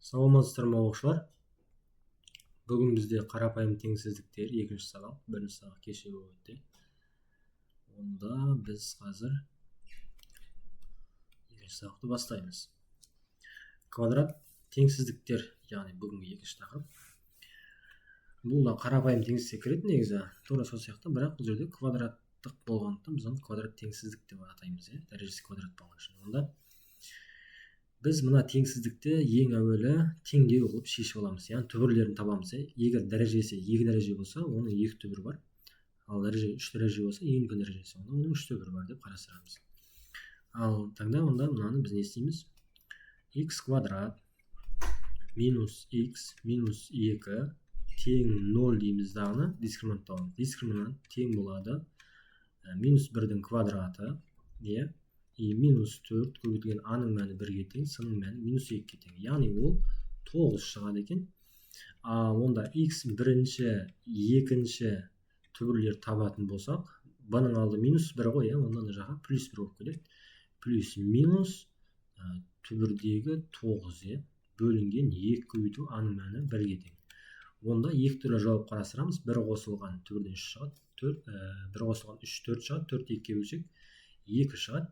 Саламатсыздар ма оқушылар? Бүгін бізде қарапайым теңсіздіктер екінші сабақ, бірінші сабақ кеше болып өтті. Онда біз қазір екінші сабақты бастаймыз. Квадрат теңсіздіктер, яғни бүгінгі екінші тақырып. Бұл да қарапайым теңсіздікке кіреді негізі, тура сол сияқты, бірақ бұл жерде квадраттық болғандықтан біз оны квадрат теңсіздік деп атаймыз, дәрежесі квадрат болған үшін. Онда біз мына теңсіздікті ең әуелі теңдеу қылып шешіп аламыз, яғни түбірлерін табамыз. Егер дәрежесі 2 дәреже болса, оның 2 түбірі бар. Ал дәреже 3 дәреже болса, ең үлкен дәрежесі, оның 3 түбірі бар деп қарастырамыз. Ал таңда онда мынаны біз не істейміз? X квадрат минус x минус 2 тең 0 дейміз дағыны дискриминант. Дискриминант тең болады минус 1-дің квадраты, и минус 4 көбейтілген аның мәні 1-ге тең, сының мәні минус 2-ге тең. Яғни ол 9 шығады екен. Онда x бірінші, екінші түбірлер табатын болсақ, бұның алды минус 1 ғой, онда жаққа плюс 1 болып келеді. Плюс минус түбірдегі 9 бөлінген 2 көбейту аның мәні 1-ге тең. Онда екі түрлі жауап қарастырамыз. 1 қосылған түбірден 3 шығады, 1 қосылған 3 4 шығады, 4 2-ге бөлсек 2 шығады.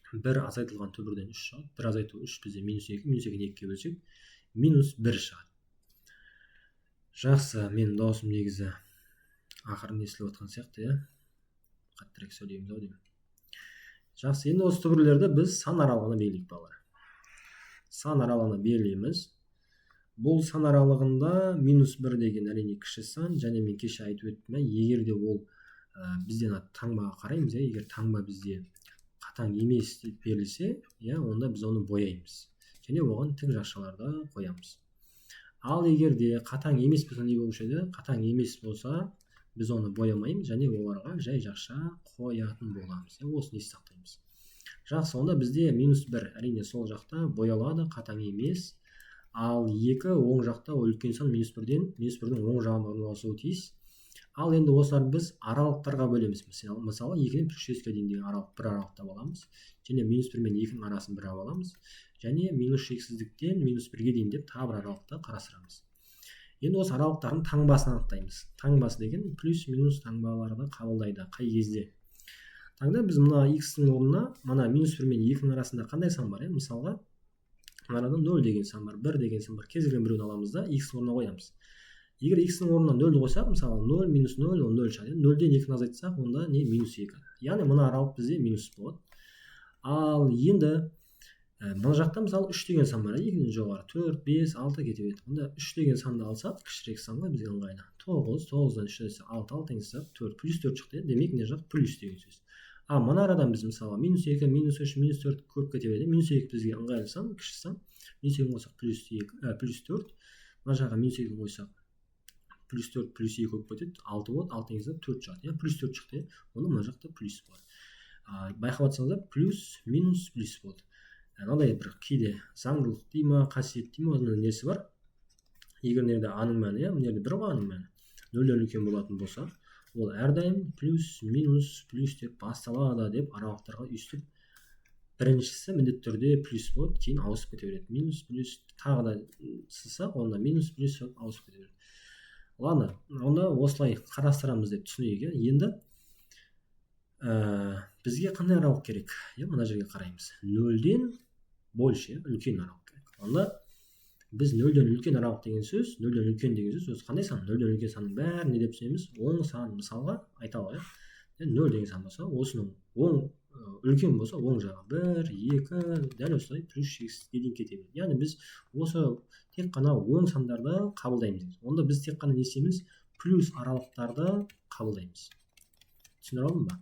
1 азайтылған түбірден 3 шығады. 1 азайту 3 бізде минус 2, минус 2-ні 2-ге бөлсек минус 1 шығады. Жақсы, менің даусым негізі ақырын естіліп отқан сияқты, қаттырақ сөйлейміз ау деймін. Жақсы, енді осы түбірлерді біз сан аралығына белгілейік балалар. Сан аралығына белгілейміз. Бұл сан аралығында минус 1 деген әрине кіші сан, және мен кеше айтып өттім, егер де ол бізден таңбаға қараймыз, егер таңба бізде қатаң емес деп берілсе, онда біз оны бояймыз. Және оған тік жақшаларды қоямыз. Ал егер де қатаң емес болса не болушы еді? Қатаң емес болса, біз оны боямаймыз, және оларға жай жақша қоятын боламыз. Осыны есте сақтаймыз. Жақсы, онда бізде минус 1 әрине сол жақта боялады, қатаң емес. Ал 2 оң жақта үлкен сан минус 1-ден, минус 1-дің оң жағына орналасуы тиіс. Ал енді осылар біз аралықтарға бөлеміз. Мысалы 2-ден плюс 6-ге дейіндегі аралық бір аралықта аламыз. Және минус 1 мен 2-ның арасын бір аламыз. Және минус шексіздіктен минус 1-ге дейін деп тағы бір аралықта қарастырамыз. Енді осы аралықтардың таңбасын анықтаймыз. Таңбасы деген плюс минус таңбаларды қабылдайды. Қай кезде? Таңда біз мына x-ның орнына, мына минус 1 мен 2-ның арасында қандай сан бар? Мысалға, мынада 0 деген сан бар, 1 деген сан бар. Кез келген біреуін аламыз да, x орнына қоямыз. Егер x-ның орнына 0-ді қойсақ, мысалы 0 минус 0, ол 0 шығады. 0-ден 2-ні азайтсақ, онда не? Минус 2. Яғни мына аралық бізде минус болады. Ал енді мына жақта мысалы 3 деген сан бар, 2-ден жоғары 4, 5, 6 кетіп еді. Онда 3 деген санды алсақ, кішірек санға бізге ыңғайлы. 9, 9-дан 3 есе 6, 6-дан 4, плюс 4 шықты. Демек мына жақ плюс деген сөз. Мына арадан біз мысалы минус 2, минус 3, минус 4 көп кетіп еді. Минус 2 бізге ыңғайлы сан, кіші сан. Минус 2-ні қойсақ плюс 4. Мына жаққа минус 2-ні қойсақ плюс 4 плюс 2 көп кетеді, 6 болады, 6-дан 4 шығады. Плюс 4 шықты. Онда мына жақта плюс болады. Байқап отырсаңыздар, плюс минус плюс болады. Мынандай бір кейде заңдылық дей ма, қасиет дей ма, осындай нәрсе бар. Егер мына жерде аның мәні, мына жерде 1 ғой аның мәні, 0-ден үлкен болатын болса, ол әрдайым плюс минус плюс деп басталады деп аралықтарға үйістіп, біріншісі міндетті түрде плюс болады, кейін ауысып кете береді. Минус плюс тағы да сызсақ, онда минус плюс ауысып кете береді. Ладно, онда осылай қарастырамыз деп түсінейік. Енді бізге қандай аралық керек? Мына жерге қараймыз. 0-ден больше, үлкен аралық керек. Онда біз 0-ден үлкен аралық деген сөз, 0-ден үлкен деген сөз, қандай сан? 0-ден үлкен санның бәрін не деп түсінеміз? Оң сан, мысалға айта алайық. 0 деген сан болса, осының оң үлкен болса, оң жағы 1, 2, дәл осылай плюс шексізге дейін кете береді. Яғни біз осы тек қана оң сандарды қабылдаймыз. Онда біз тек қана не істейміз? Плюс аралықтарды қабылдаймыз. Түсіндіре алдым ба?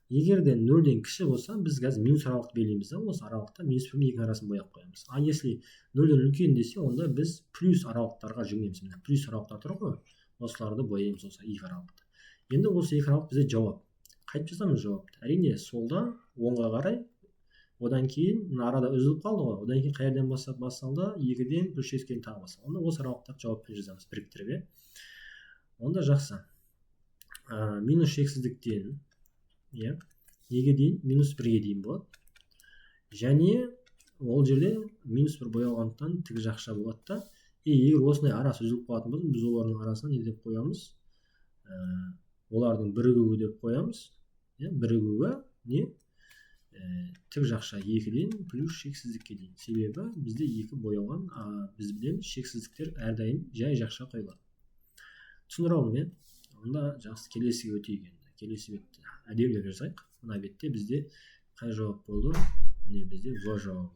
Егер де 0-ден кіші болса, біз қазір минус аралық белгілейміз. Осы аралықта минус 1 мен 2-ның арасын бояп қоямыз. Если 0-ден үлкен десе, онда біз плюс аралықтарға жүгінеміз. Плюс аралықтар тұр ғой, осыларды бояймыз осы 2 аралықты. Енді осы 2 аралық бізде жауап. Қайтып жазамыз жауапты? Әрине солдан оңға қарай, одан кейін арада үзіліп қалды ғой. Одан кейін қайерден басталды? 2-ден плюс 6-ге тағы басталды. Онда осы аралықтарды жауаппен жазамыз, біріктіріп. Онда жақсы. Минус шексіздіктен 2-ге дейін минус 1-ге дейін болады. Және ол жерде минус 1 боялғандықтан тік жақша болады да. Егер осындай арасы үзіліп қалатын болса, біз олардың арасына не деп қоямыз? Олардың бірігуі деп қоямыз. Бірігуі не? Тік жақша 2-ден плюс шексіздікке дейін. Себебі бізде 2 боялған, біз білеміз шексіздіктер әрдайым жай жақша қойылады. Түсіндіре алдым, Онда жақсы, келесіге өтейік енді. Келесі бетті әдемілеп жазайық. Мына бетте бізде қай жауап болды? Міне бізде В жауабы болды.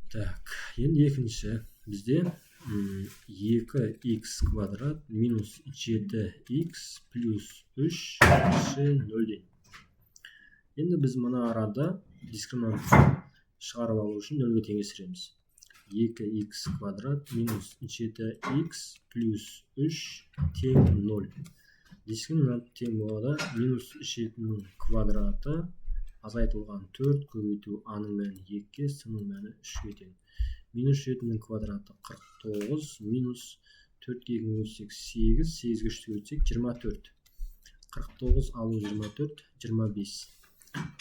Так, енді екінші бізде 2х квадрат минус 7х плюс 3 кіші 0-ден. Енді біз мына арада дискриминант шығарып алу үшін 0-ге теңестіреміз. 2х квадрат минус 7х плюс 3 тең 0. Дискриминант тең болады минус 7-ның квадраты азайтылған 4 көбейту а-ның мәні 2-ге, с-ның мәні 3-ге тең. Минус 7-ның квадраты 49, минус 4-ге 2 өтсек 8, 8-ге 3-ге өтсек 24. 49 алу 24, 25.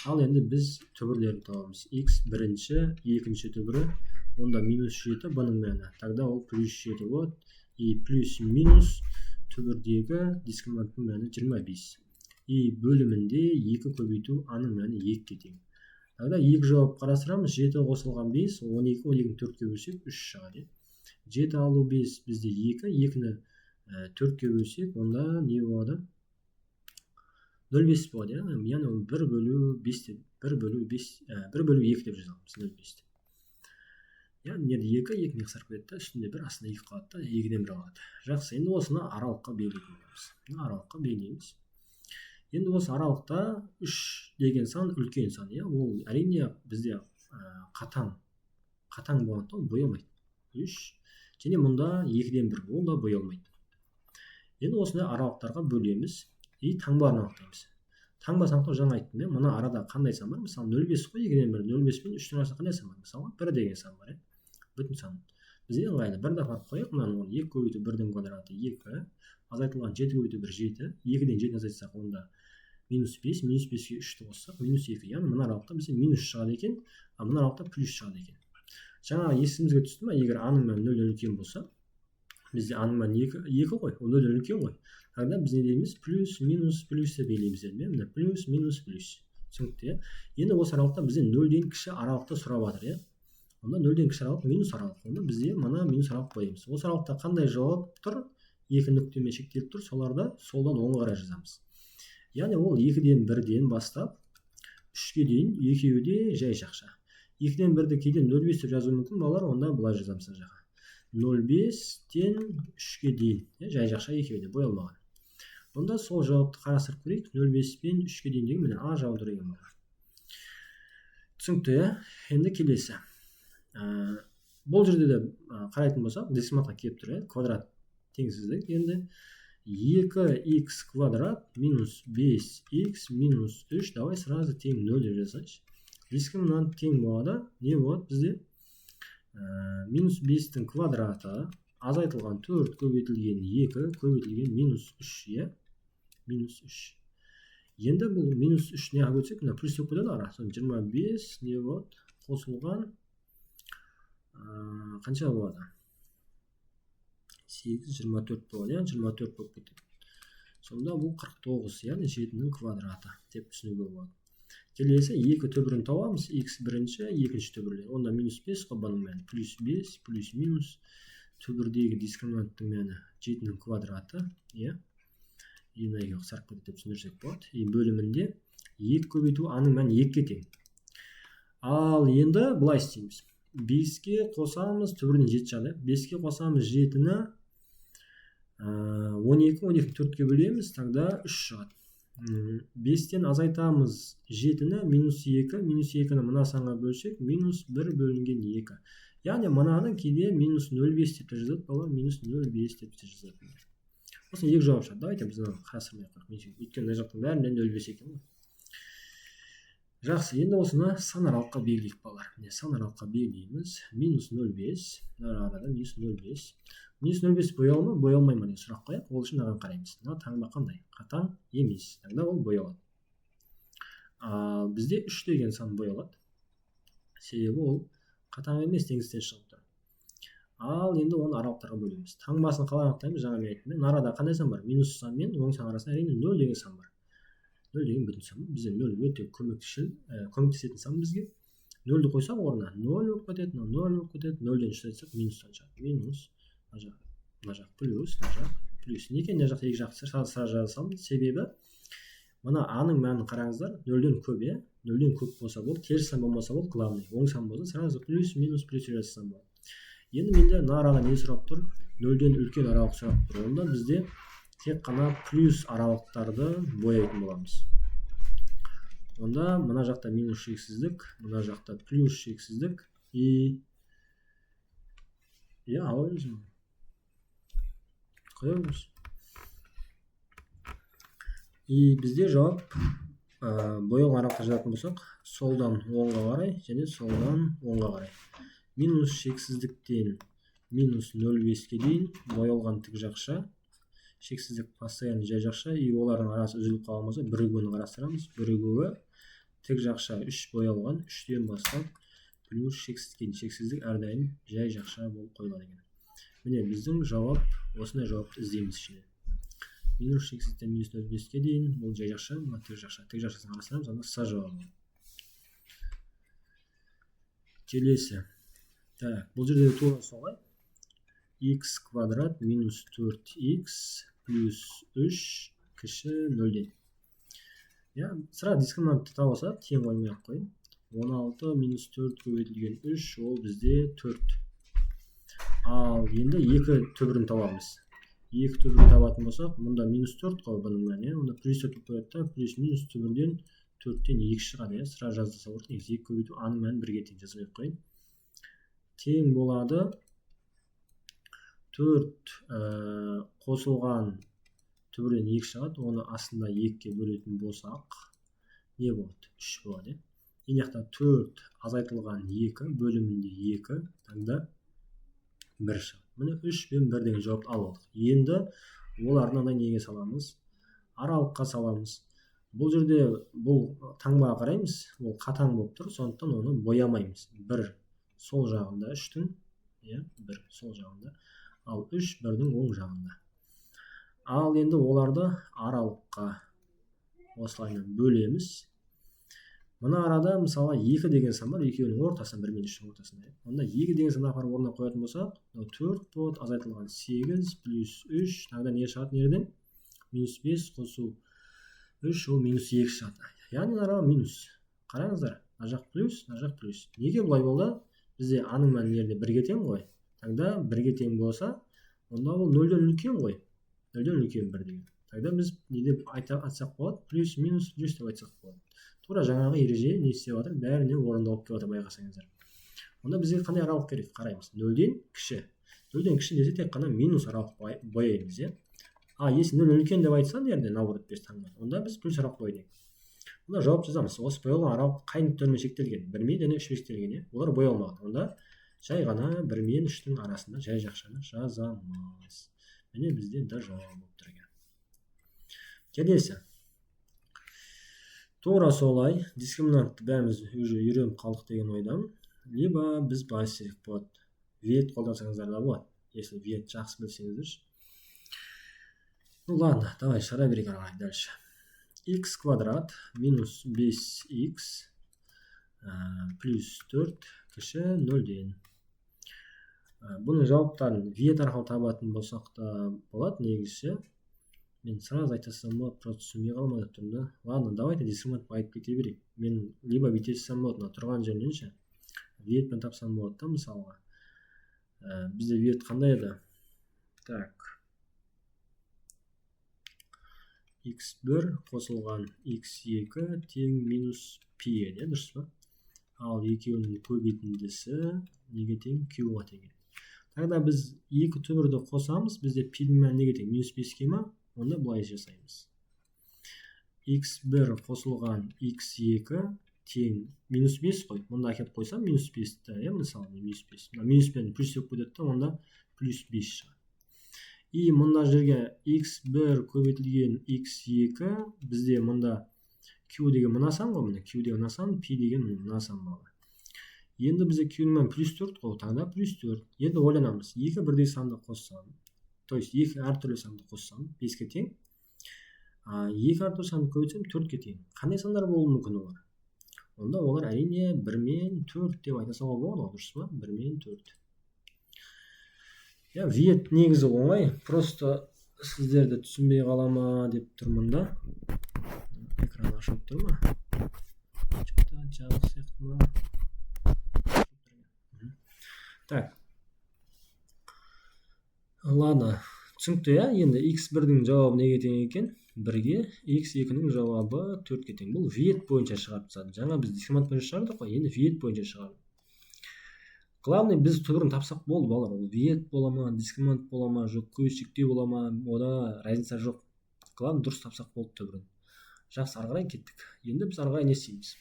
Ал енді біз түбірлерін табамыз. X бірінші, екінші түбірі, онда минус 7, бұның мәні. Тогда ол плюс 7 болады. И плюс минус түбірдегі дискриминанттың мәні 25. И бөлімінде 2 көбейту а-ның мәні 2-ге тең. Тогда 2 жауап қарастырамыз. 7 қосылған 5, 12, 12-ні 4-ке бөлсек 3 шығады. 7 алу 5 бізде 2, 2-ні 4-ке бөлсек, онда не болады? 0,5 болады, яғни 1 бөлу 5 деп, 1 бөлу 2 деп жазамыз 0,5. Яғни 2, 2-ні қысарып кетті, үстінде 1, астында 2 қалады, 2-ден 1 алады. Жақсы, енді осыны аралыққа белгілейтін боламыз. Аралыққа белгілейміз. Енді осы аралықта 3 деген сан үлкен сан, ол әрине бізде қатаң болғандықтан ол боялмайды. 3 және мұнда 2-ден 1, ол да боялмайды. Енді осындай аралықтарға бөлеміз и таңбаларын анықтаймыз. Таңба санақтау жаңа айттым, мына арада қандай сан бар? Мысалы 0,5 қой, 2-ден 1, 0,5 пен 3-тің арасында қандай сан бар? Мысалы 1 деген сан бар, бүтін сан. Бізде ыңғайлы 1 дәфа қойып, мынаны 2 көбейту 1-дің квадраты 2, азайтылған 7 көбейту 1 7, 2-ден 7 азайтсақ онда минус 5, минус 5-ге 3-ті қоссақ, минус 2. Яғни мына аралықта бізде минус шығады екен, а мына аралықта плюс шығады екен. Жаңа есімізге түсті ме? Егер а-ның мәні 0-ден үлкен болса, бізде а-ның мәні 2 қой, ол 0-ден үлкен ғой. Тогда біз не дейміз? Плюс, минус, плюс деп белгілейміз. Міне плюс, минус, плюс. Түсінікті, Енді осы аралықта бізде 0-ден кіші аралықты сұрап жатыр, Онда 0-ден кіші аралық минус аралық. Онда бізде мына минус аралық қоямыз. Осы аралықта қандай жауап тұр? 2 нүктемен шектеліп тұр, соларды солдан оңға қарай жазамыз. Яғни ол 2-ден 1-ден бастап 3-ге дейін екеуі де жай жақша. 2-ден 1-ді кейде 0,5 деп жазу мүмкін, балалар, онда былай жазамыз жаққа. 0,5-тен 3-ге дейін жай жақша екеуі де боялмаған. Онда сол жауапты қарастырып көрейік. 0,5 пен 3-ге дейін деген міне а жауабы тұр екен. Түсінікті, енді келесі. Бұл жерде де қарайтын болсақ, дискриминантқа келіп тұр, квадрат теңсіздік. Енді 2х квадрат минус 5х минус 3, давай сразу тең 0 деп жазайыншы. Дискриминант тең болады, не болады бізде? Минус 5-тің квадраты азайтылған 4 көбейтілген 2 көбейтілген минус 3, минус 3. Енді бұл минус 3 неға көтсек, мына плюс деп қойдады ара. 25 не болады? Қосылған қанша болады? 8, 24 болады, 24 болып кетеді. Сонда бұл 49, яғни 7-ның квадраты деп түсінуге болады. Келесі 2 түбірін табамыз, x бірінші, екінші түбірлер. Онда минус 5 қобаның мәні плюс 5, плюс минус түбірдегі дискриминанттың мәні 7-ның квадраты, енайға қысарып кетеді деп түсіндірсек болады. Бөлімінде 2 көбейту а-ның мәні 2-ге тең. Ал енді былай істейміз. 5-ке қосамыз, түбірінен 7 шығады. 5-ке қосамыз 7-ні 12, 12-ні 4-ке бөлеміз, тогда 3 шығады. 5-тен азайтамыз 7-ні минус 2, минус 2-ні мына санға бөлсек, минус 1 бөлінген 2. Яғни мынаны кейде минус 0,5 деп жазады, бала минус 0,5 деп жазады. Осыны 2 жауап шығады. Давайте біз қарастырмай қойып. Өйткені мына жақтың бәрінде 0,5 екен. Жақсы, енді осыны сан аралыққа белгілейік, балалар. Сан аралыққа белгілейміз. Минус 0,5. Арада минус 0,5. Минус 0,5 боялма, боялмай ма деген сұрақ қояйық. Ол үшін мынаған қараймыз. Мына таңба қандай? Қатаң емес. Тогда ол боялады. Ал бізде 3 деген сан боялады. Себебі ол қатаң емес, теңізден шығып тұр. Ал енді оны аралықтарға бөлеміз. Таңбасын қалай анықтаймыз? Жаңа мен айттым. Нарада қандай сан бар? Минус сан мен оң сан арасында әрине 0 деген сан бар. 0 деген бүтін сан. Бізде 0 өте көмектесетін сан бізге. 0-ді қойсақ орнына 0 болып кетеді, 0 болып кетеді, 0-ден 3 айтсақ минустан шығады. Минус, мына жақ плюс, мына жақ плюс. Неге мына жақта екі жақты сразу жаза саламын? Себебі мына А-ның мәнін қараңыздар, 0-ден көп, 0-ден көп болса болды, теріс сан болмаса болды, главный. Оң сан болса сразу плюс, минус, плюс жазсам болады. Енді менде мына арада не сұрап тұр? 0-ден үлкен аралық сұрап тұр. Онда бізде тек қана плюс аралықтарды бояйтын боламыз. Онда мына жақта минус шексіздік, мына жақта плюс шексіздік и алайыз ма? Қойыңыз. И бізде жауап боялған аралықта жазатын болсақ, солдан оңға қарай және солдан оңға қарай. Минус шексіздіктен минус 0,5-ке дейін боялған тік жақша, шексіздік постоянно жай жақша, и олардың арасы үзіліп қалмаса бірігуін қарастырамыз. Бірігуі тік жақша 3 боялған, 3-тен бастап плюс шексіздік әрдайым жай жақша болып қойылады екен. Міне біздің жауап, осындай жауапты іздейміз ішіне. Минус шексіздіктен минус 0,5-ке дейін бұл жай жақша, бұл тік жақша. Тік жақшасын қарастырамыз, анда С жауабы. Келесі. Так, бұл жерде тура солай. X квадрат минус 4x плюс 3 кіші 0-ден. Сразу дискриминантты табылса, тең қоймай ақ қойын. 16 минус 4 көбейтілген 3, ол бізде 4. Ал енді 2 түбірін табамыз. 2 түбірін табатын болсақ, мұнда минус 4 қой бұның мәні. Онда плюс 4 қояды, плюс минус түбірден 4-тен 2 шығады. Сразу жаздаса орта, 2 көбейту аның мәнін бірге тең жазып қойын. Тең болады 4 қосылған түбірден 2 шығады, оны астында 2-ке бөлетін болсақ, не болады? 3 болады. Ең жақта 4 азайтылған 2, бөлімінде 2, таңда 1 шығады. Міне 3 пен 1 деген жауапты алып алдық. Енді олардан неге саламыз? Аралыққа саламыз. Бұл жерде бұл таңбаға қараймыз, ол қатаң болып тұр, сондықтан оны боямаймыз. 1 сол жағында 3-тің, 1 сол жағында, ал 3 1-дің оң жағында. Ал енді оларды аралыққа осылайынан бөлеміз. Мына арада мысалы 2 деген сан бар, екеуінің ортасында, 1 мен 3-дің ортасында. Онда 2 деген сан апарып орнына қоятын болсақ, 4 болады, азайтылған 8 плюс 3, таңда не шығады нерден? Минус 5 қосу 3, ол минус 2 шығады. Яғни арада минус. Қараңыздар, мына жақ плюс, мына жақ плюс. Неге бұлай болды? Бізде аның мәні жерде 1-ге тең ғой. Таңда 1-ге тең болса, онда ол 0-ден үлкен ғой. 0-ден үлкен 1 деген. Таңда біз не деп айтсақ болады? Плюс, минус, плюс деп айтсақ болады. Тура жаңағы ереже не істеп жатыр? Бәріне орындалып келіп жатыр, байқасаңыздар. Онда бізге қандай аралық керек? Қараймыз. 0-ден кіші. 0-ден кіші десе тек қана минус аралық бояймыз, если 0 үлкен деп айтса, нерде наоборот без таңба. Онда біз плюс аралық бояйық. Онда жауап жазамыз. Осы боялған аралық қай нүктелермен шектелген? 1 мен және 3 шектелген, Олар боялмаған. Онда жай ғана 1 мен 3-тің арасында жай жақшаны жазамыз. Міне бізде да жауап болып тұр екен. Келесі. Тура солай, дискриминантты бәріміз уже үйреніп қалдық деген ойдамын. Либо біз былай істесек болады. Вет қолдансаңыздар да болады. Если вет жақсы білсеңіздер. Ну ладно, давай шара берейік аралай дальше. X квадрат минус 5x плюс 4 кіші 0-ден. Бұның жауаптарын вет арқылы табатын болсақ та болады негізі. Мен сразу айтасам болады, просто түсінбей қалмай тұрмын. Ладно, давайте дискриминантты айтып кете берейік. Мен либо бүйтесем болады, тұрған жерінен ше. Ветпен тапсам болады да, мысалға. Бізде вет қандай еді? Так. x1 қосылған x2 тең минус пи еді, дұрыс па? Ал екеуінің көбейтіндісі неге тең? Q-ға тең. Тағда біз 2 түбірді қосамыз, бізде пидің мәні неге тең? Минус 5-ке ма? Онда бұлай жасаймыз. x1 қосылған x2 тең минус 5 қой. Мұнда әкеп қойсам минус 5-ті, мысалы минус 5. Минус пен плюс деп көдетті, онда плюс 5 шығады. И мұнда жерге x1 көбейтілген x2, бізде мұнда q деген мына сан ғой, міне q деген мына сан, p деген мына сан балалар. Енді бізде q-ның мәні +4 қой, таңда +4. Енді ойланамыз, екі бірдей санды қоссам, то есть екі әртүрлі санды қоссам 5-ке тең, екі әртүрлі санды көбейтсем 4-ке тең. Қандай сандар болуы мүмкін олар? Онда олар әрине 1 мен 4 деп айта салуға болады ғой, дұрыс па? 1 мен 4. Виет негізі оңай, просто сіздерді түсінбей қала ма деп тұрмын да. Экран ашылып тұр ма? Жабық сияқты ма? Так. Ладно, түсінікті иә? Енді x1-дің жауабы неге тең екен? 1-ге, x2-ның жауабы 4-ке тең. Бұл виет бойынша шығарып тастады. Жаңа біз дискриминант бойынша шығардық қой, енді виет бойынша шығарды. Главный біз түбірін тапсақ болды балалар. Ол виет бола ма, дискриминант бола ма, жоқ көйшіктеу бола ма, ода разница жоқ. Главный дұрыс тапсақ болды түбірін. Жақсы, ары қарай кеттік. Енді біз ары қарай не істейміз?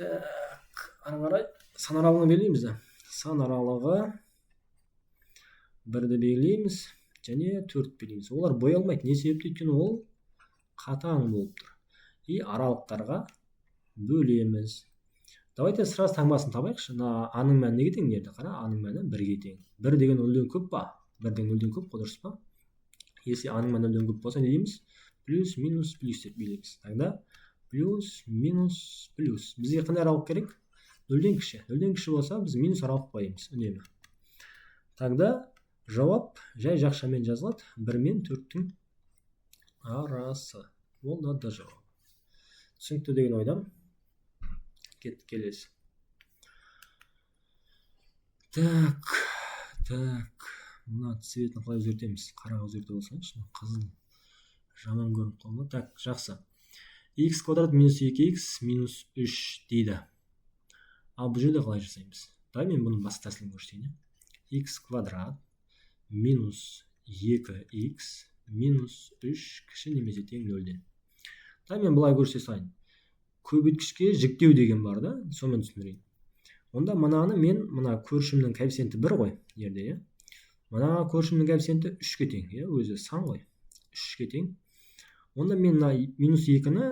Так, ары қарай сан аралығын белгілейміз да. Сан аралығы 1-ді белгілейміз және 4 белгілейміз. Олар боялмайды. Не себепті? Өйткені ол қатаң болып тұр. И аралықтарға бөлеміз. Давайте сразу таңбасын табайықшы. А-ның мәні неге тең деді? Қара, А-ның мәні 1-ге тең. 1 деген 0-ден көп па? 1 деген 0-ден көп қой, дұрыс па? Если А-ның мәні 0-ден көп болса, не дейміз? Плюс, минус, плюс деп белгілейміз. Тогда плюс, минус, плюс. Бізге қандай аралық керек? 0-ден кіші. 0-ден кіші болса, біз минус аралық қоямыз үнемі. Тогда жауап жай жақшамен жазылады. 1 мен 4-тің арасы. Ол да жауап. Түсінікті деген ойдам. Кеттік келесі. Так. Мына цветін қалай өзгертеміз? Қараға өзгерте болсаңызшы. Қызыл жаман көрініп қалды. Так, жақсы. X квадрат минус 2x минус 3 дейді. Ал бұл жерде қалай жасаймыз? Дай мен бұның басқа тәсілін көрсетейін. X квадрат минус 2x минус 3 кіші немесе тең 0-ден. Дай мен бұлай көрсете салайын. Көбейткішке жіктеу деген бар да, сонымен түсіндірейін. Онда мынаны мен, мына көршімнің коэффициенті 1 ғой, жерде, мына көршімнің коэффициенті 3-ке тең, өзі сан ғой, 3-ке тең. Онда мен минус 2-ні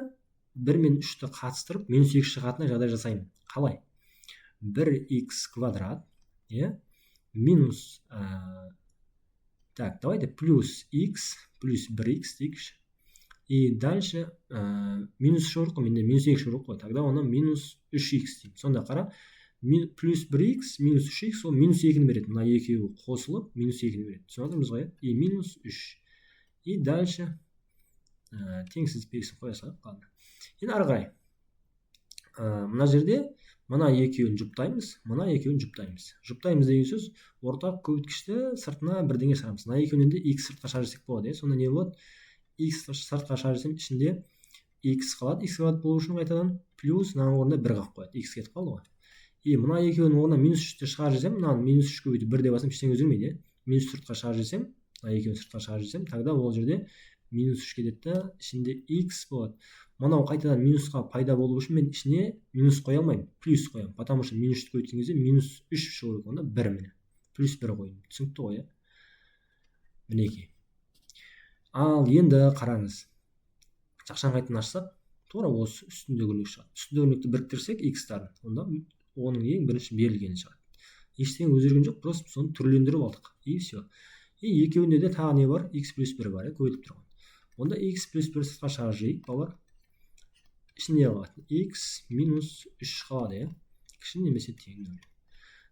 1 мен 3-ті қатыстырып, минус 2 шығатына жағдай жасаймын. Қалай? 1x квадрат, минус, так, давайте плюс x, плюс 1x дейікші. И дальше минус жоқ қой, менде минус 2 жоқ қой. Тогда оны минус 3x деймін. Сонда қара, плюс 1x, минус 3x, ол минус 2-ні береді. Мына екеуі қосылып, минус 2-ні береді. Түсініп ғой? И минус 3. И дальше теңсіз белгісін қоя салайық. Енді ары қарай. Мына жерде мына екеуін жұптаймыз, мына екеуін жұптаймыз. Жұптаймыз деген сөз, ортақ көбейткішті сыртына бірдеңе шығарамыз. Мына екеуінен де x сыртқа шығарсақ болады. Сонда не болады? X сыртқа шығарсам ішінде x қалады. X қалады болу үшін қайтадан плюс мынаның орнына 1 қалып қояды. X кетіп қалды ғой. И мына екеуінің орнына минус 3-ті шығарып жесем, мынаны минус 3 көбейтіп 1 деп бассам ештеңе өзгермейді. Минус сыртқа шығарып жесем, мына екеуін сыртқа шығарып жесем, тогда ол жерде минус 3 кетеді да, ішінде x болады. Мынау қайтадан минусқа пайда болу үшін мен ішіне минус қоя алмаймын, плюс қоямын. Потому что минус 3 көбейткен кезде минус 3 шығу керек, онда 1 міне. Плюс 1 қойдым. Түсінікті ғой, мінекей. Ал енді қараңыз. Жақшаны қайтадан ашсақ, тура осы үстіндегі өрнек шығады. Үстіндегі өрнекті біріктірсек x-тарын, онда оның ең бірінші берілгені шығады. Ештеңе өзгерген жоқ, просто соны түрлендіріп алдық. И все. И екеуінде де тағы не бар? X плюс 1 бар, көбейтіп тұрған. Онда x плюс 1 сыртқа шығарып жейік, балалар. Ішінде қалады. X минус 3 қалады, кіші немесе тең 0.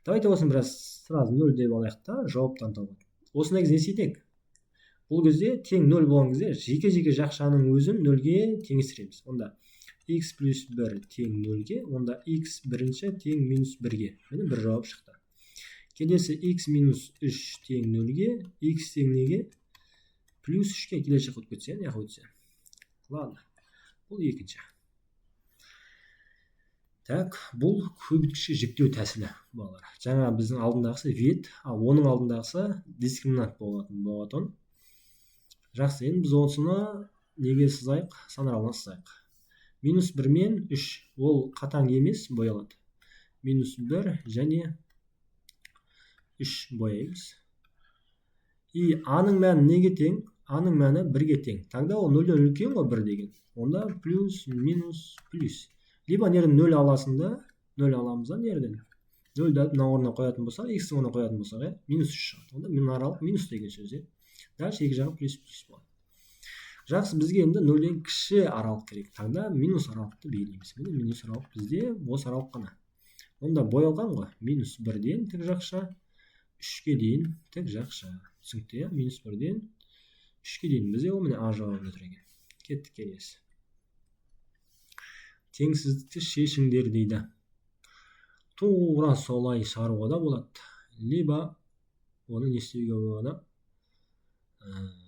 Давайте осыны біраз сразу 0 деп алайық та, жауаптан табылады. Осындай кезде не істейік? Бұл кезде тең 0 болған кезде жеке-жеке жақшаның өзін 0-ге теңестіреміз. Онда x плюс 1 тең 0-ге, онда x бірінші тең минус 1-ге. Міне бір жауап шықты. Келесі x минус 3 тең 0-ге, x тең неге? Плюс 3-ке келесі қылып кетсе, не қылып өтсе. Ладно, бұл екінші. Так, бұл көбейткішке жіктеу тәсілі, балалар. Жаңа біздің алдындағысы виет, ал оның алдындағысы дискриминант болатын. Жақсы, енді біз осыны неге сызайық? Сан аралығына сызайық. Минус 1 мен 3, ол қатаң емес, боялады. Минус 1 және 3 бояймыз. И А-ның мәні неге тең? аның мәні 1-ге тең. Тогда ол 0-ден үлкен ғой 1 деген. Онда плюс, минус, плюс. Либо нерден 0 аласың да, 0 аламыз да нерден. 0-ді мына орнына қоятын болсақ, x-ті орнына қоятын болсақ, минус 3 шығады. Онда мен аралық минус деген сөз. Дальше екі жағы плюс болады. Жақсы, бізге енді 0-ден кіші аралық керек. Тогда минус аралықты белгілейміз. Міне минус аралық бізде осы аралық қана. Онда боялған ғой. Минус 1-ден тік жақша, 3-ке дейін тік жақша. Түсінікті, минус 1-ден 3-ке дейін бізде ол міне а жауабында тұр екен. Кеттік келесі. Теңсіздікті шешіңдер дейді. Тура солай шығаруға да болады. Либо оны не істеуге болады?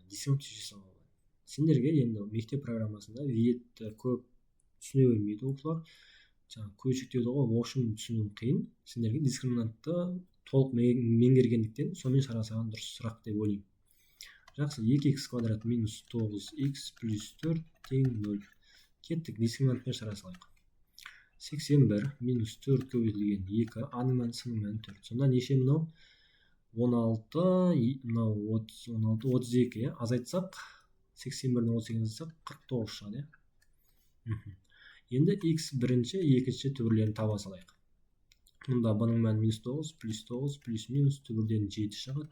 Дискриминат жасауға болады. Сендерге енді мектеп программасында виетті көп түсіне бермейді оқушылар. Жаңағы көшіктеуді ғой, в общем түсіну қиын. Сендерге дискриминантты толық меңгергендіктен сонымен шарасаған дұрыс сұрақ деп ойлаймын. Жақсы, 2x квадрат минус 9x плюс 4 тең 0. Кеттік, дискриминантпен шара салайық. 81 минус 4 көбейтілген 2, аның мәні сының мәні 4. Сонда неше мынау? 16, мынау 16, 32, азайтсақ, 81-ден 38 азайтсақ, 49 шығады. Енді x бірінші, екінші түбірлерін таба салайық. Мұнда бұның мәні минус 9, плюс минус түбірден 7 шығады.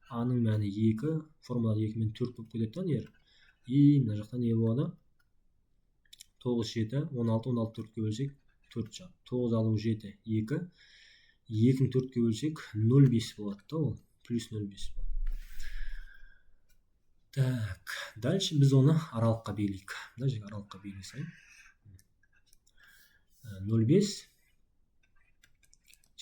Аның мәні 2, формулада 2 мен 4 көп кетеді нер. Мына жақта не болады? 9, 7, 16, 16 4-ке бөлсек 4 шығады. 9 алу 7, 2. 2-ні 4-ке бөлсек 0,5 болады да ол. Плюс 0,5 болады. Так, дальше біз оны аралыққа белгілейік. Мына жерге аралыққа белгілесейін. 0,5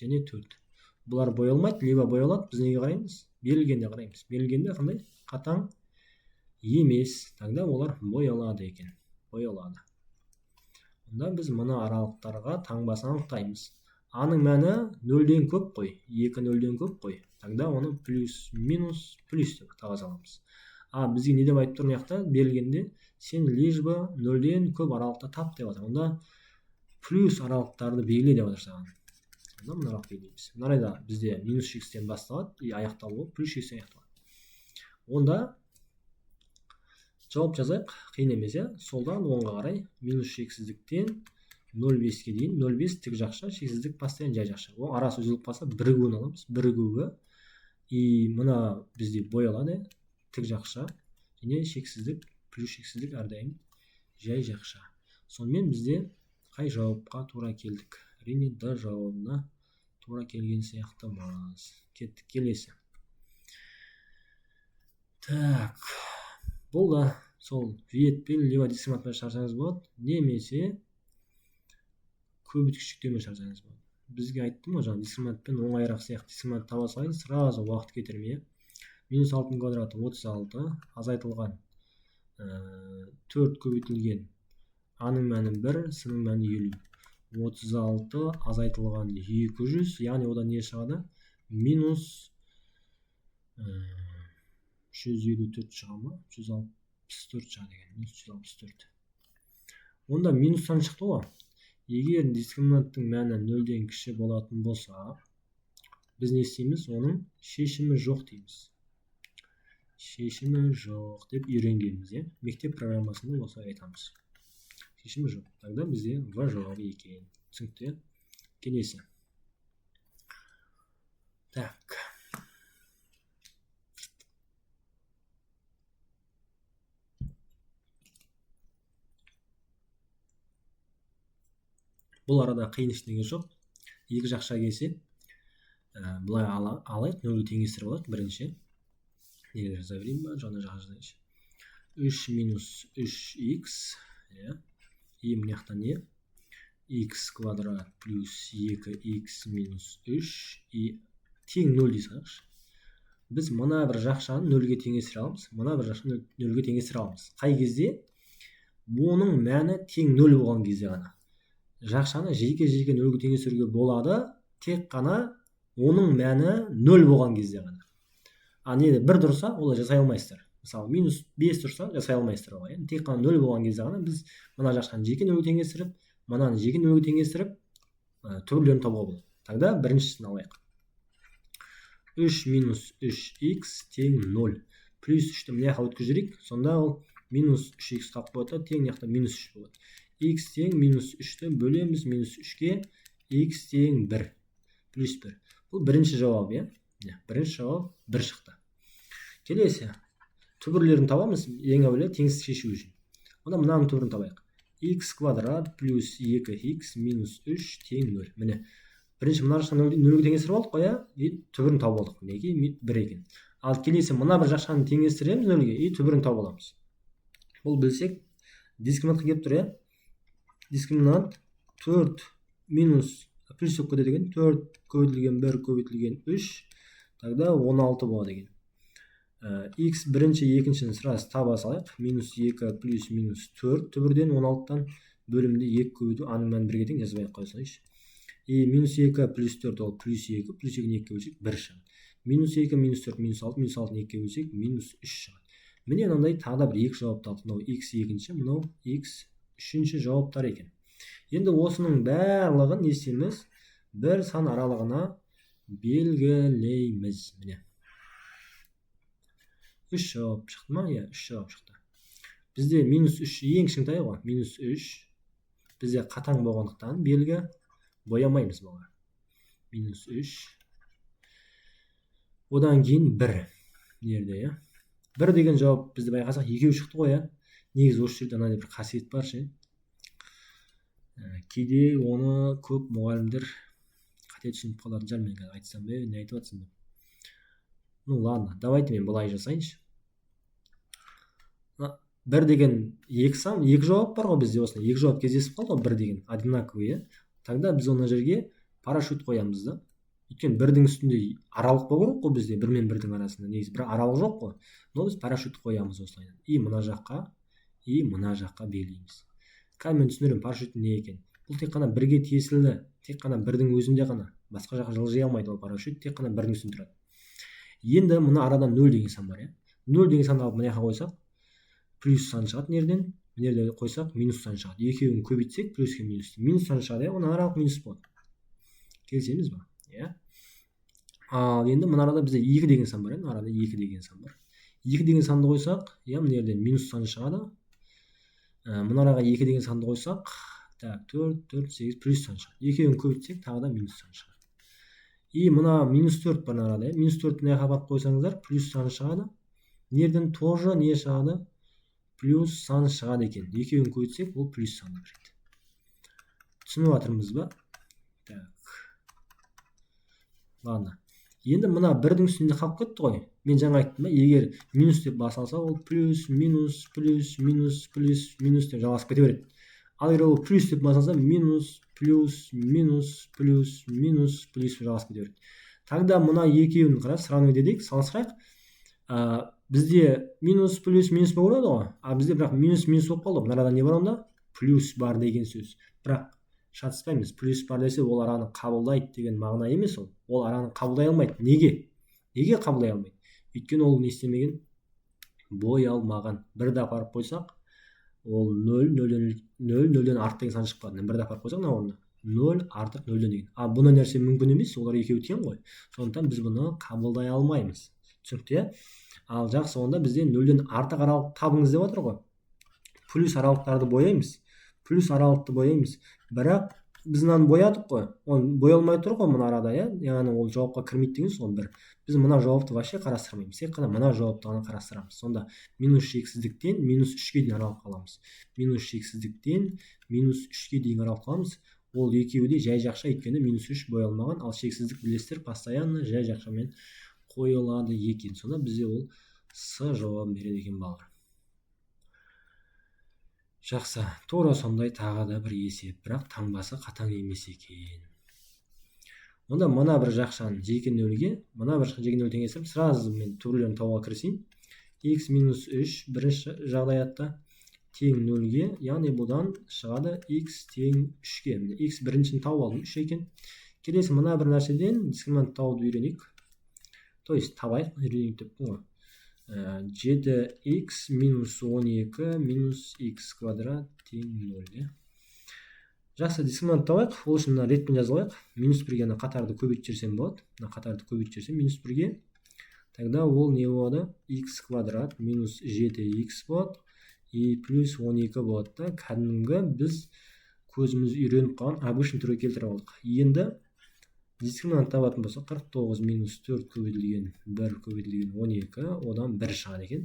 және 4. Бұлар боялмайды, либо боялады. Біз неге қараймыз? Берілгенде қараймыз. Берілгенде қандай? Қатаң емес. Тогда олар боялады екен. Боялады. Онда біз мұны аралықтарға таңбасын анықтаймыз. Аның мәні 0-ден көп қой. 2 0-ден көп қой. Тогда оны плюс, минус, плюс деп таба саламыз. Бізге не деп айтып тұр мына берілгенде? Сен лишь бы 0-ден көп аралықты тап деп жатыр. Онда плюс аралықтарды белгіле деп жатыр саған. Онда мына аралық белгілейміз. Мына бізде минус x-тен басталады, аяқталу, плюс x-тен аяқталады. Онда жауап жазайық, қиын емес, солдан оңға қарай минус шексіздіктен 0,5-ке дейін, 0,5 тік жақша, шексіздік бастайын жай жақша. Ол арасы үзіліп қалса бірігуін аламыз. Бірігуі мына бізде боялады, тік жақша, және шексіздік, плюс шексіздік әрдайым жай жақша. Сонымен бізде қай жауапқа тура келдік? Әрине да жауабына тура келген сияқтымыз. Кеттік келесі. Так, бұл да сол виетпен либо дискриминантпен шарсаңыз болады, немесе көбейткіштіктермен шарсаңыз болады. Бізге айттым ғой, жаңа дискриминантпен оңайырақ сияқты. Дискриминант таба салайын, сразу уақыт кетірмей. Минус 6-ның квадраты 36, азайтылған 4 көбейтілген аның мәні 1, сының мәні 50. 36 азайтылған 200, яғни одан не шығады? Минус 154 шыға ма? 164 шығады екен. Минус 164. Онда минустан шықты ғой. Егер дискриминанттың мәні 0-ден кіші болатын болса, біз не істейміз? Оның шешімі жоқ дейміз. Шешімі жоқ деп үйренгенбіз. Мектеп программасында осылай айтамыз. Шешімі жоқ. Тогда бізде в жауабы екен. Түсінікті? Келесі. Так. Бұл арада қиын ештеңе жоқ. Екі жақша келсе, бұлай алайық, 0-ге теңестіріп алайық бірінші. Неге жаза берейін ба? Жаңа жаққа жазайыншы. 3 минус 3x, мына жақта не? X квадрат плюс 2x минус 3 тең 0 дейсіз. Біз мына бір жақшаны 0-ге теңестіре аламыз. Мына бір жақшаны 0-ге теңестіре аламыз. Қай кезде? Оның мәні тең 0 болған кезде ғана. Жақшаны жеке-жеке 0-ге теңестіруге болады, тек қана оның мәні 0 болған кезде ғана. Неде 1 тұрса, олай жасай алмайсыздар. Мысалы, минус 5 тұрса, жасай алмайсыздар олай. Тек қана 0 болған кезде ғана біз мына жақшаны жеке 0-ге теңестіріп, мынаны жеке 0-ге теңестіріп, түрлерін табуға болады. Тогда біріншісін алайық. 3 минус 3x тең 0. плюс 3-ті мына жаққа өткізіп жіберейік. Сонда ол минус 3х қалып қояды да, тең мына жақта минус 3 болады. Х тең минус 3-ті бөлеміз минус 3-ге, х тең 1 плюс 1. Бұл бірінші жауап, иә? Бірінші жауап 1 шықты. Келесі. Түбірлерін табамыз, ең әуелі теңсіздік шешу үшін. Онда мынаның түбірін табайық. Х квадрат плюс 2х минус 3 тең 0. Міне, бірінші мына жаққа 0-ге теңестіріп алдық қой, түбірін тауып алдық. Мінекей 1 екен. Ал келесі мына бір жақшаны теңестіреміз 0-ге, түбірін тауып аламыз. Бұл білсек, дискриминантқа келіп тұр, дискриминант 4 минус плюс өкпеді деген 4 көбейтілген 1 көбейтілген 3, тогда 16 болады екен. Х бірінші, екіншіні сразу таба салайық. Минус 2 плюс минус 4 түбірден 16-тан бөлімді 2 көбейту аның мәні 1-ге тең жазбай қойсайшы. Минус 2 плюс 4 ол плюс 2, плюс 2-ні 2-ге бөлсек 1 шығады. Минус 2, минус 4, минус 6, минус 6-ны 2-ге бөлсек минус 3 шығады. Міне мынандай тағы да бір 2 жауапты алды. Мынау х екінші, мынау х үшінші жауаптар екен. Енді осының барлығын не істейміз? Бір сан аралығына белгілейміз. Міне. 3 жауап шықты ма? 3 жауап шықты. Бізде минус 3 ең кішкентай ғой. Минус 3 бізде қатаң болғандықтан белгі боямаймыз бұға. Минус 3. Одан кейін 1. Нерде, 1 деген жауап бізде байқасақ 2 шықты ғой, Негіз осы жерде анандай бір қасиет бар ше. Кейде оны көп мұғалімдер қате түсініп қалатын шығар, мен қазір айтсам ба, не айтып жатсың деп. Ну ладно, давайте мен былай жасайыншы. 1 деген 2 сан, 2 жауап бар ғой бізде осында. 2 жауап кездесіп қалды ғой, 1 деген одинаковый, Тогда біз оны жерге парашют қоямыз да. Өйткені 1-дің үстінде аралық болу керек қой бізде, 1 мен 1-дің арасында. Негізі бір аралық жоқ қой. Но біз парашют қоямыз осылайдан. Мына жаққа, мына жаққа белгілейміз. Қазір мен түсіндірем парашюттің не екен. Бұл тек қана 1-ге тиесілі, тек қана 1-дің өзінде ғана. Басқа жаққа жылжи алмайды ол парашют, тек қана 1-дің үстінде тұрады. Енді мына арадан 0 деген сан бар, 0 деген санды алып мына жаққа қойсақ, плюс сан шығады нерден, мына қойсақ минус сан шығады. Екеуін көбейтсек плюске минус. Минус сан шығады, оның аралық минус болады. Келісеміз ба? Ал енді мына арада бізде 2 деген сан бар, арада 2 деген сан бар. 2 деген санды қойсақ, мына жерден минус сан шығады. Мына араға 2 деген санды қойсақ, 4, 4, 8 плюс сан шығады. Екеуін көбейтсек, тағы да минус сан шығады. Мына минус 4 бар арада, минус 4-ті мына жаққа апарып қойсаңыздар, плюс сан шығады. Нерден тоже не шығады? Плюс сан шығады екен. Екеуін көбейтсек, бұл плюс санды береді. Түсініп жатырмыз ба? Ладно. Енді мына 1-дің үстінде қалып кетті ғой. Мен жаңа айттым ба, егер минус деп басалса, ол плюс, минус, плюс, минус, плюс, минус деп жалғасып кете береді. Ал егер ол плюс деп басалса, минус, плюс, минус, плюс, минус, плюс жалғасып кете береді. Тогда мына екеуін қарап, сравнивать етейік, салыстырайық. Бізде минус, плюс, минус болып еді ғой. Бізде бірақ минус, минус болып қалды. Мына арада не бар онда? Плюс бар деген сөз. Бірақ шатыспаймыз. Плюс бар десе, ол араны қабылдайды деген мағына емес ол. Ол араны қабылдай алмайды. Неге? Неге қабылдай алмайды? Өйткені ол не істемеген? Бой алмаған. 1-ді апарып қойсақ, ол 0, 0-ден артық деген сан шығып қалады. 1-ді апарып қойсақ, мына орында 0 артық 0-ден деген. Бұны нәрсе мүмкін емес, олар екеуі тең ғой. Сондықтан біз бұны қабылдай алмаймыз. Түсінікті? Ал жақсы, онда бізде 0-ден артық аралық табыңыз деп отыр ғой. Плюс аралықтарды бояймыз. Плюс аралықты бояймыз. Бірақ біз мынаны боядық қой. Ол боялмай тұр ғой мына арада, яғни ол жауапқа кірмейді деген соң 1. Біз мына жауапты вообще қарастырмаймыз. Тек қана мына жауапты ғана қарастырамыз. Сонда минус шексіздіктен минус 3-ге дейін аралық қаламыз. Минус шексіздіктен минус 3-ге дейін аралық қаламыз. Ол екеуі де жай жақша, өйткені минус 3 боялмаған, ал шексіздік білесіздер постоянно жай жақшамен қойылады екен. Сонда бізде ол С жауабын береді екен балалар. Жақсы, тура сондай тағы да бір есеп, бірақ таңбасы қатаң емес екен. Онда мына бір жақшаны жеке нөлге, мына бір жақшаны жеке нөл теңестіріп, сразу мен түбірлерін табуға кірісейін. X минус 3 бірінші жағдаятта тең нөлге, яғни бұдан шығады X тең 3-ге. X біріншін тауып алдым, 3 екен. Келесі мына бір нәрседен дискриминант тауды үйренейік. То есть табайық, үйренейік деп ғой. 7x минус 12 минус x квадрат тең 0. Жақсы, дискриминант табайық. Ол үшін мына ретпен жазып алайық. Минус 1-ге қатарды көбейтіп жіберсем болады. Мына қатарды көбейтіп жіберсем минус 1-ге Тогда ол не болады? X квадрат минус 7x болады. И плюс 12 болады да. Кәдімгі біз көзіміз үйреніп қалған обычный түрге келтіріп алдық. Енді дискриминант табатын болсақ, 49 минус 4 көбейтілген 1 көбейтілген 12, одан 1 шығады екен.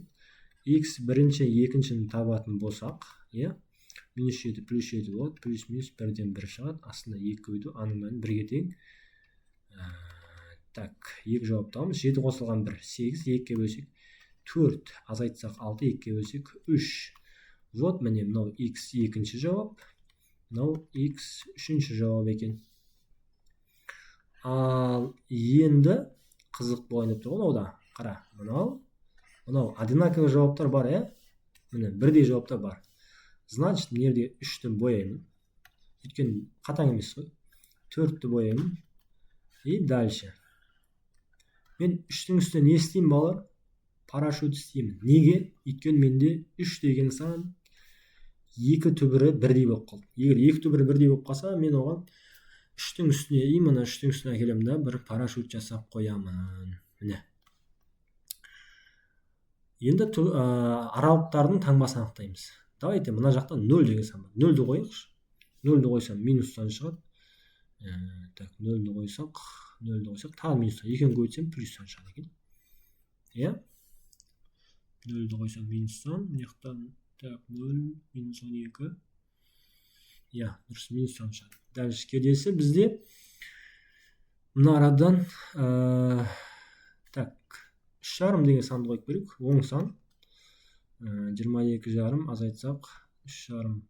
X бірінші, екіншіні табатын болсақ, минус 7 плюс 7 болады, плюс минус 1-ден 1 шығады, астында 2 көбейту, аның мәні 1-ге тең. Так, 2 жауап табамыз, 7 қосылған 1, 8, 2-ге бөлсек 4, азайтсақ 6, 2-ге бөлсек 3. Вот, міне, мынау X екінші жауап, мынау X үшінші жауап екен. Ал енді қызық болайын деп тұр ғой, мынау қара, мынау одинаковый жауаптар бар, міне, бірдей жауаптар бар. Значит, мына жерде 3-ті бояймын. Өйткені қатаң емес қой. 4-ті бояймын. И дальше. Мен 3-тің үстіне не істеймін, балалар? Парашют істеймін. Неге? Өйткені менде 3 деген сан 2 түбірі бірдей болып қалды. Егер 2 түбірі бірдей болып қалса, мен оған 3-тің үстіне, именно 3-тің үстіне әкелемін да, бір парашют жасап қоямын. Міне. Енді аралықтардың таңбасын анықтаймыз. Давайте мына жақта 0 деген сан бар. 0-ді қойықшы. 0-ді қойсам минустан шығады. Так, 0-ді қойсақ, тағы минустан. Екеуін көбейтсем плюстан шығады екен. 0-ді қойсам минустан, мынаяқтан так, 0 минус 12. Дұрыс, минустан шығады. Дальше кедесі бізде мына арадан так, 3,5 деген санды қойып берейік. Оң сан 22,5 азайтсақ 3,5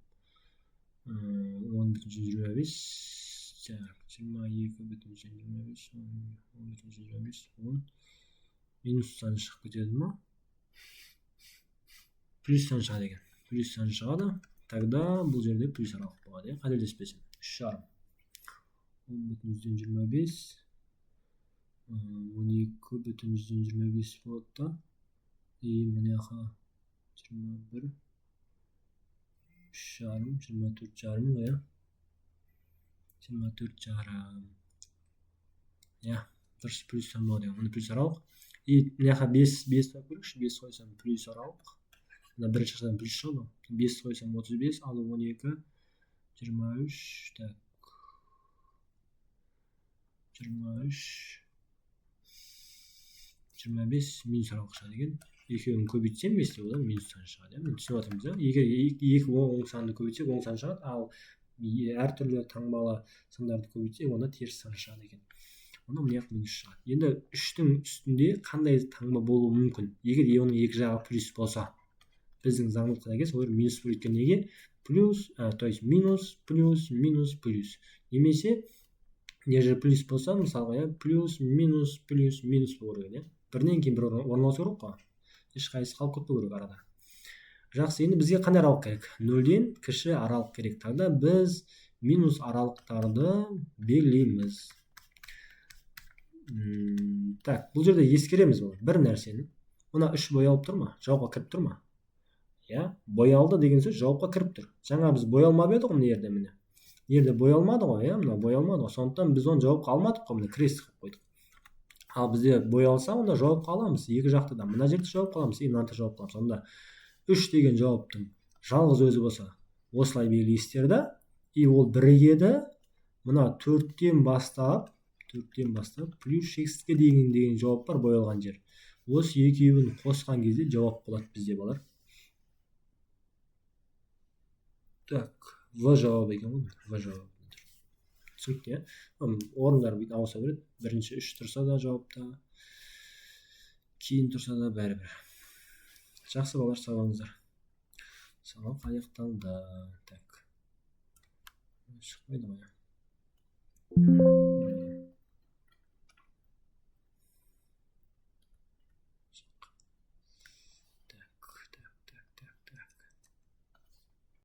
10,25. Так, 22,25 10,25 10 минустан шығып кетеді ма? Плюстан шығады екен. Плюстан шығады. Тогда бұл жерде плюс аралық болады. Қателеспесем. 3,5 10,25 12,25 болады да. И мынаяққа 21 3,5 24,5 24,5. Дұрыс, плюстан болады. Оны плюс аралық. И мынаяққа 5 қойып көрейікші. 5 қойсам плюс аралық. Мына бірінші шақтан плюс шығады. 5 қойсам 35, ал 12 23, так. 23 25 минус аралық шығады екен. Екеуін көбейтсем 5-те одан минустан шығады. Мен түсініп отырмыз. Егер 2 оң санды көбейтсек, оң сан шығады, ал әртүрлі таңбалы сандарды көбейтсек, онда теріс сан шығады екен. Онда мынаяқ минус шығады. Енді 3-тің үстінде қандай таңба болуы мүмкін? Егер оның екі жағы плюс болса, біздің заңдылыққа сәйкес олар минус болып кеткен. Неге? Плюс, то есть минус, плюс, минус, плюс. Немесе егер плюс болса, мысалға плюс, минус, плюс, минус болу керек. Бірінен кейін бір орналасу керек қой. Ешқайсысы қалып кетпеу керек арада. Жақсы, енді бізге қандай аралық керек? 0-ден кіші аралық керек. Тогда біз минус аралықтарды белгілейміз. Так, бұл жерде ескереміз бір нәрсені. Мына 3 боялып тұр ма? Жауапқа кіріп тұр ма? Боялды деген сөз жауапқа кіріп тұр. Жаңа біз боялмап едік мына жерде, міне. Жерде боялмады ғой, мына боялмады ғой. Сондықтан біз оны жауапқа алмадық қой, міне крест қылып қойдық. Ал бізде боялса, онда жауапқа аламыз. Екі жақты да. Мына жерде жауапқа аламыз, мына жауапқа аламыз. Онда 3 деген жауаптың жалғыз өзі болса, осылай белгілейсіздер да, и ол бірігеді. Мына 4-тен бастап плюс шексізге деген жауап бар боялған жер. Осы екеуін қосқан кезде жауап болады бізде балар. Так, В жауабы екен ғой, В жауабы. Түсінікті, орындар бүйтіп ауыса береді. Бірінші 3 тұрса да жауапта, кейін тұрса да бәрібір. Жақсы балар, сау болыңыздар. Сабақ аяқталды. Так. Шықпайды ғой.